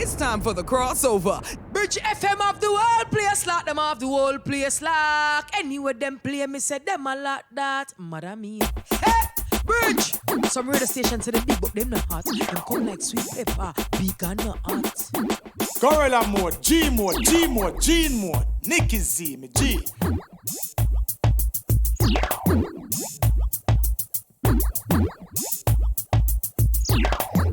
It's time for the crossover. Bridge FM off the whole place, lock them off the whole place, lock. Anywhere them play, me say them a lot that. Mother me. Hey, Bridge! Some radio stations say them big, but them not hot. Them come like sweet pepper, big and not hot. Gorilla mode, G mode, G mode, Gene mode. Nicky Z, me G.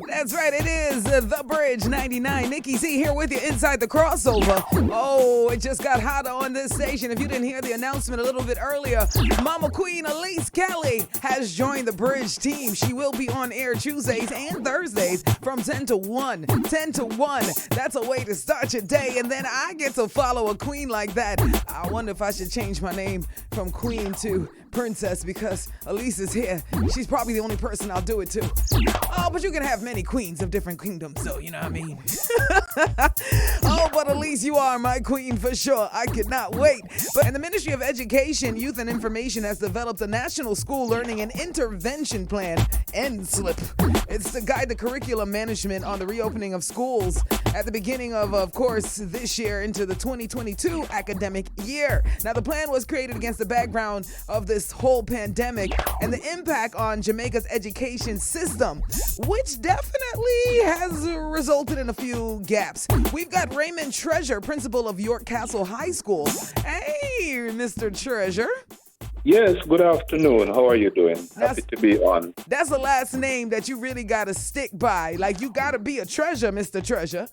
That's right, it is The Bridge 99. Nikki Z here with you inside the crossover. Oh, it just got hotter on this station. If you didn't hear the announcement a little bit earlier, Mama Queen Elise Kelly has joined the Bridge team. She will be on air Tuesdays and Thursdays from 10 to 1. 10 to 1. That's a way to start your day. And then I get to follow a queen like that. I wonder if I should change my name from Queen to Princess because Elise is here. She's probably the only person I'll do it to. Oh, but you can have many queens of different kingdoms, so you know what I mean. Oh, but Elise, you are my queen for sure. I could not wait. But the Ministry of Education, Youth and Information has developed a National School Learning and Intervention Plan, NSLIP. It's to guide the curriculum management on the reopening of schools at the beginning of course, this year into the 2022 academic year. Now, the plan was created against the background of this whole pandemic and the impact on Jamaica's education system, which definitely has resulted in a few gaps. We've got Raymond Treasure, principal of York Castle High School. Hey, Mr. Treasure. Yes, good afternoon. How are you doing? Happy to be on. That's the last name that you really got to stick by. Like, you got to be a treasure, Mr. Treasure.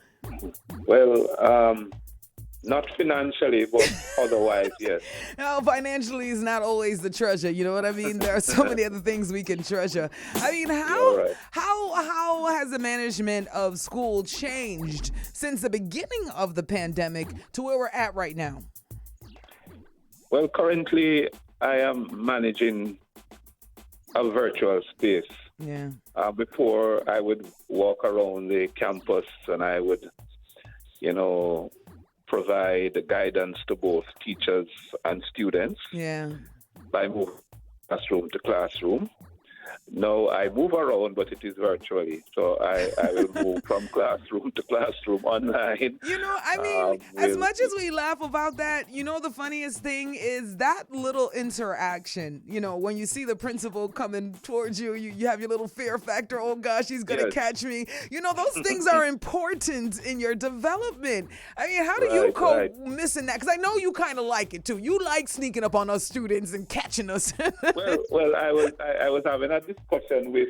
Well, not financially, but otherwise, yes. No, financially is not always the treasure. You know what I mean? There are so many other things we can treasure. I mean, how has the management of school changed since the beginning of the pandemic to where we're at right now? Well, currently, I am managing a virtual space. Yeah. Before, I would walk around the campus and I would, provide guidance to both teachers and students. Yeah. By moving classroom to classroom. No, I move around, but it is virtually. So I will move from classroom to classroom online. As much as we laugh about that, the funniest thing is that little interaction. When you see the principal coming towards you, you have your little fear factor. Oh, gosh, he's going to catch me. Those things are important in your development. I mean, how do you cope missing that? Because I know you kind of like it, too. You like sneaking up on us students and catching us. well, I was having a discussion with,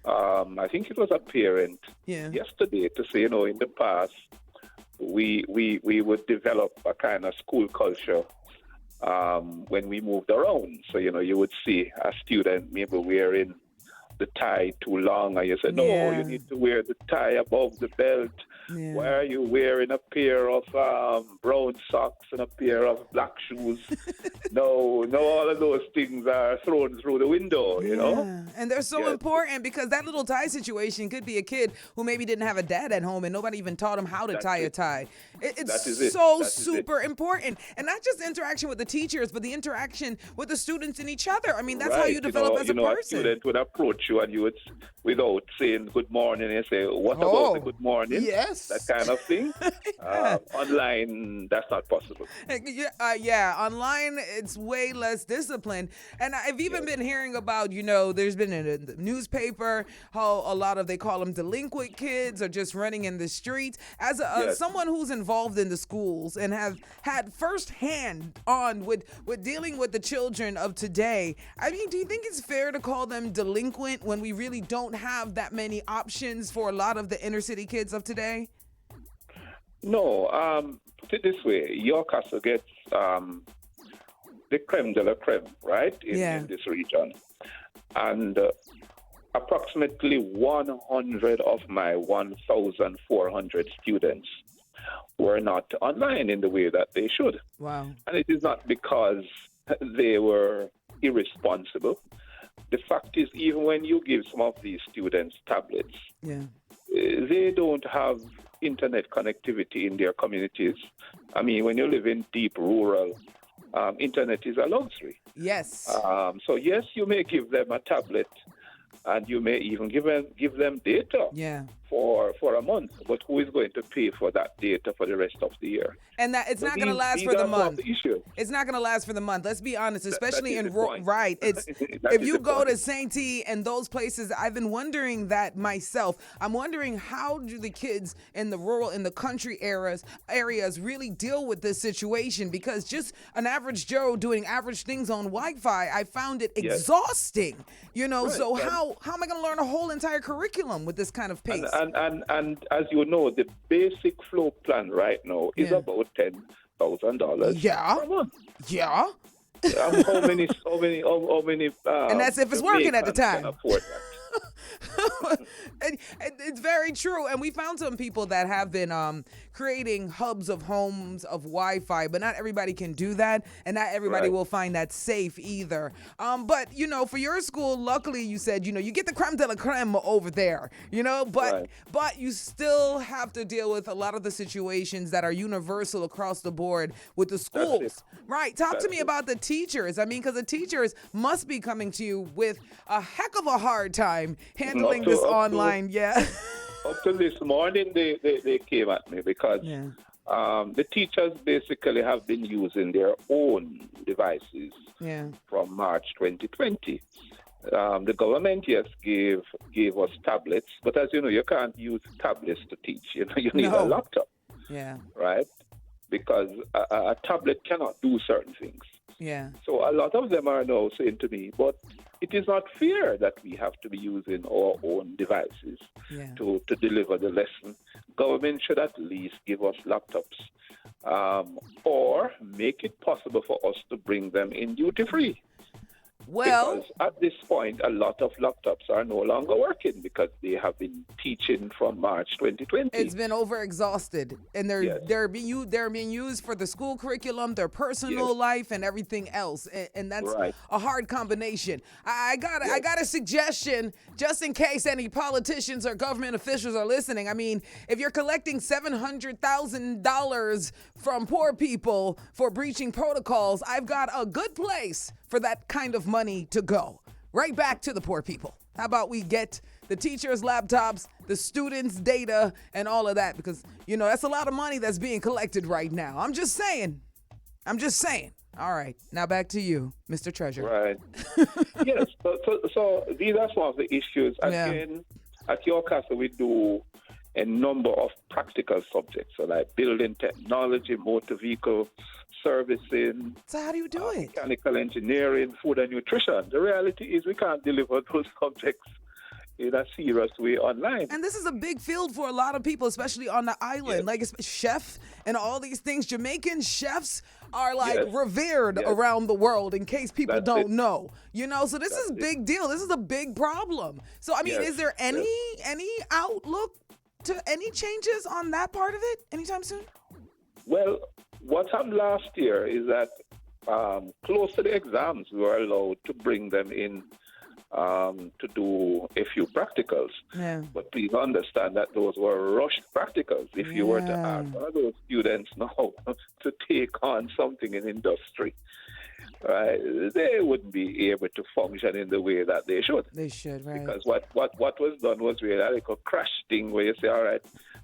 I think it was a parent yesterday to say, in the past, we would develop a kind of school culture when we moved around. So, you would see a student maybe wearing the tie too long, and you say, no, you need to wear the tie above the belt. Yeah. Why are you wearing a pair of brown socks and a pair of black shoes? No, all of those things are thrown through the window, And they're so important because that little tie situation could be a kid who maybe didn't have a dad at home and nobody even taught him how to tie a tie. It's super important. And not just interaction with the teachers, but the interaction with the students and each other. I mean, that's how you develop as a person. A student would approach you and you would, without saying good morning, and say, what about the good morning? Yes. That kind of thing. Online, that's not possible. Online, it's way less disciplined. And I've even been hearing about, there's been in the newspaper how a lot of, they call them delinquent kids are just running in the streets. As someone who's involved in the schools and have had firsthand on with dealing with the children of today, I mean, do you think it's fair to call them delinquent when we really don't have that many options for a lot of the inner city kids of today? No, put it this way, York Castle gets the creme de la creme, right, in this region. And approximately 100 of my 1,400 students were not online in the way that they should. Wow. And it is not because they were irresponsible. The fact is, even when you give some of these students tablets, they don't have internet connectivity in their communities. I mean, when you live in deep rural, internet is a luxury. Yes. So yes, you may give them a tablet, and you may even give them data. Yeah. for a month, but who is going to pay for that data for the rest of the year? And that it's not going to last for the month. It's not going to last for the month. Let's be honest, especially in right. It's if you go to St. T and those places, I've been wondering that myself. I'm wondering, how do the kids in the country areas really deal with this situation? Because just an average Joe doing average things on Wi-Fi, I found it exhausting. So how am I going to learn a whole entire curriculum with this kind of pace? And as you know, the basic flow plan right now is about $10,000 per month. Yeah. How many? And that's if it's working at the time. Can afford that. And it's very true. And we found some people that have been creating hubs of homes of Wi-Fi, but not everybody can do that, and not everybody will find that safe either. But for your school, luckily you said you get the creme de la creme over there. But you still have to deal with a lot of the situations that are universal across the board with the schools. Right? Talk to me about the teachers. I mean, because the teachers must be coming to you with a heck of a hard time handling this online. Up to this morning, they came at me because the teachers basically have been using their own devices from March 2020. The government, gave us tablets, but as you know, you can't use tablets to teach. You need a laptop. Yeah. Right? Because a tablet cannot do certain things. Yeah. So a lot of them are now saying to me, but it is not fair that we have to be using our own devices to deliver the lesson. Government should at least give us laptops or make it possible for us to bring them in duty-free. Well, because at this point, a lot of laptops are no longer working because they have been teaching from March 2020. It's been overexhausted, and they're being used for the school curriculum, their personal life, and everything else, and that's a hard combination. I got a suggestion just in case any politicians or government officials are listening. I mean, if you're collecting $700,000 from poor people for breaching protocols, I've got a good place for that kind of money to go right back to the poor people. How about we get the teachers' laptops, the students' data, and all of that? Because, that's a lot of money that's being collected right now. I'm just saying. All right. Now back to you, Mr. Treasure. Right. Yes. So these are some of the issues. Again, at your castle, we do a number of practical subjects, so like building technology, motor vehicle servicing. So how do you do it? Mechanical engineering, food and nutrition. The reality is we can't deliver those subjects in a serious way online. And this is a big field for a lot of people, especially on the island. Like chef and all these things. Jamaican chefs are revered around the world, in case people don't know. So this is a big deal. This is a big problem. So I mean, is there any outlook to any changes on that part of it anytime soon? Well, what happened last year is that close to the exams, we were allowed to bring them in to do a few practicals. Yeah. But please understand that those were rushed practicals. If you were to ask one of those students now to take on something in industry, right, they wouldn't be able to function in the way that they should. They should, right. Because what was done was really like a crash thing where you say, all right,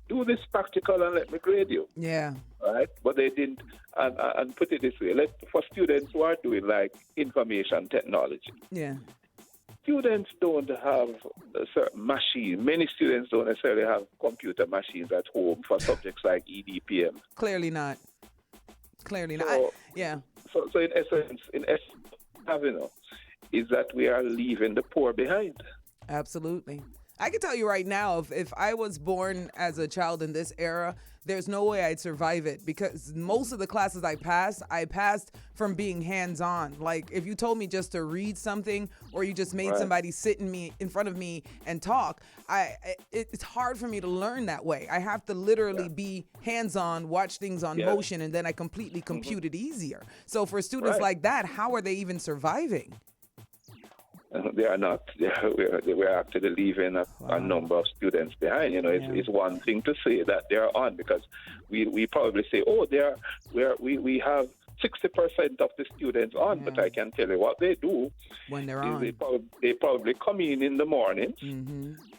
do this practical and let me grade you. Yeah. Right? But they didn't, and put it this way, for students who are doing like information technology. Yeah. Students don't have a certain machine. Many students don't necessarily have computer machines at home for subjects like EDPM. Clearly not. So in essence, is that we are leaving the poor behind. Absolutely. I can tell you right now, if I was born as a child in this era, there's no way I'd survive it, because most of the classes I passed from being hands-on. Like, if you told me just to read something, or you just made somebody sit in front of me and talk, it's hard for me to learn that way. I have to literally be hands-on, watch things on motion, and then I completely compute it easier. So for students like that, how are they even surviving? They are not. We're actually leaving a number of students behind. It's one thing to say that they're on, because we probably say, we have 60% of the students on, but I can tell you what they do when they're is on. They probably come in the morning,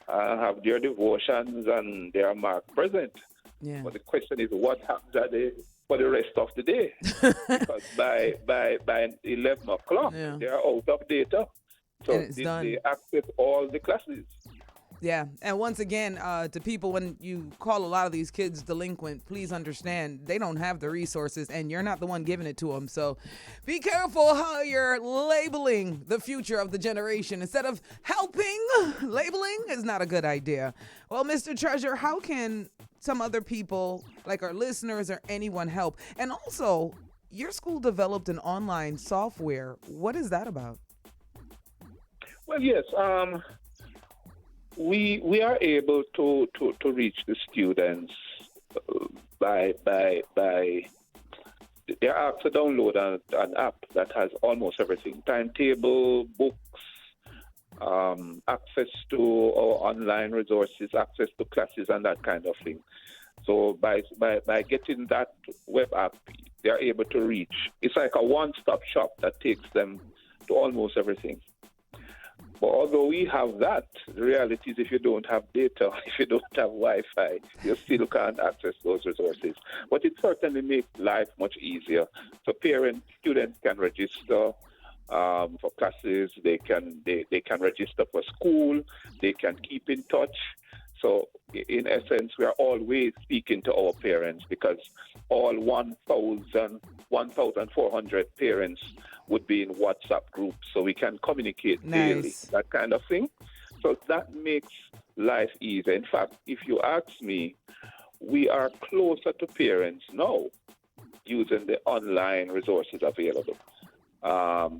have their devotions and they are marked present. Yeah. But the question is, what happens for the rest of the day? Because by 11 o'clock, they are out of data. So they access all the classes. Yeah. And once again, to people, when you call a lot of these kids delinquent, please understand they don't have the resources and you're not the one giving it to them. So be careful how you're labeling the future of the generation. Instead of helping, labeling is not a good idea. Well, Mr. Treasure, how can some other people, like our listeners or anyone, help? And also, your school developed an online software. What is that about? Well, yes. We are able to reach the students by they're asked to download an app that has almost everything: timetable, books, access to our online resources, access to classes, and that kind of thing. So by getting that web app, they are able to reach. It's like a one-stop shop that takes them to almost everything. But although we have that, the reality is if you don't have data, if you don't have Wi-Fi, you still can't access those resources. But it certainly makes life much easier. So students can register for classes, they can register for school, they can keep in touch. So in essence, we are always speaking to our parents because all 1,400 parents would be in WhatsApp groups, so we can communicate daily, that kind of thing. So that makes life easier. In fact, if you ask me, we are closer to parents now using the online resources available.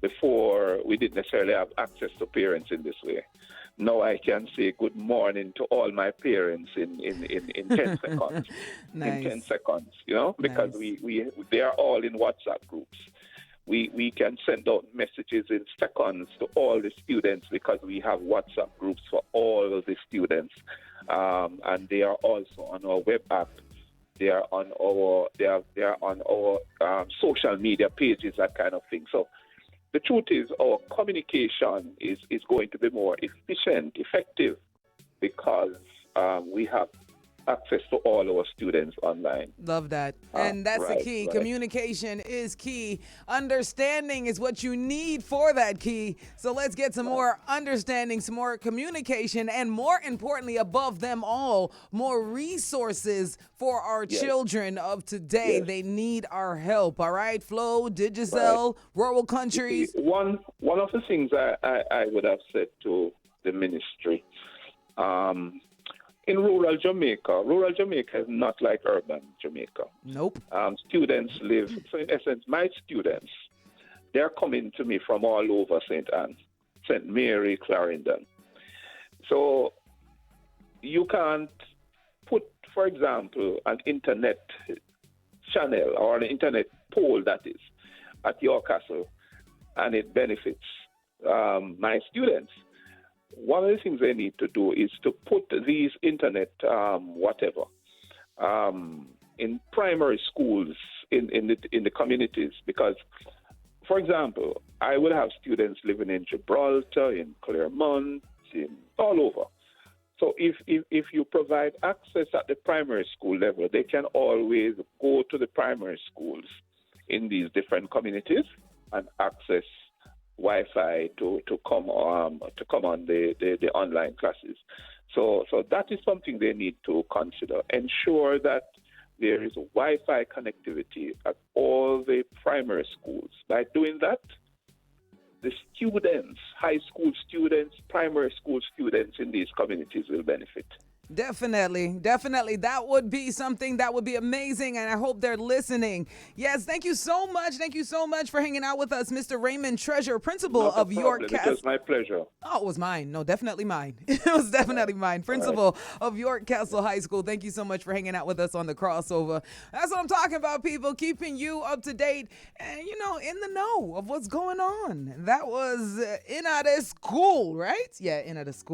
Before, we didn't necessarily have access to parents in this way. Now I can say good morning to all my parents in 10 seconds. In 10 seconds, because they are all in WhatsApp groups. We can send out messages in seconds to all the students because we have WhatsApp groups for all of the students. And they are also on our web app. They are on our social media pages, that kind of thing. So the truth is our communication is going to be more efficient, effective, because we have access to all our students online. Love that. And that's the key. Right. Communication is key. Understanding is what you need for that key. So let's get some more understanding, some more communication, and more importantly, above them all, more resources for our children of today. They need our help. All right, Flo, Digicel, rural countries. See, one of the things I would have said to the ministry, in rural Jamaica is not like urban Jamaica. Nope. Students live, so in essence, my students, they're coming to me from all over St. Anne, St. Mary, Clarendon. So you can't put, for example, an internet channel or an internet pole that is at your castle and it benefits my students. One of the things they need to do is to put these internet, in primary schools in the communities. Because, for example, I will have students living in Gibraltar, in Claremont, all over. So if you provide access at the primary school level, they can always go to the primary schools in these different communities and access Wi-Fi to come on the online classes. So that is something they need to consider. Ensure that there is Wi-Fi connectivity at all the primary schools. By doing that, the students, high school students, primary school students in these communities will benefit. Definitely. That would be something that would be amazing, and I hope they're listening. Yes, thank you so much. Thank you so much for hanging out with us, Mr. Raymond Treasure, principal of York Castle. It was my pleasure. Oh, it was mine. No, definitely mine. It was definitely mine. Principal of York Castle High School. Thank you so much for hanging out with us on the crossover. That's what I'm talking about, people, keeping you up to date and, in the know of what's going on. That was In Out of School, right? Yeah, In Out of School.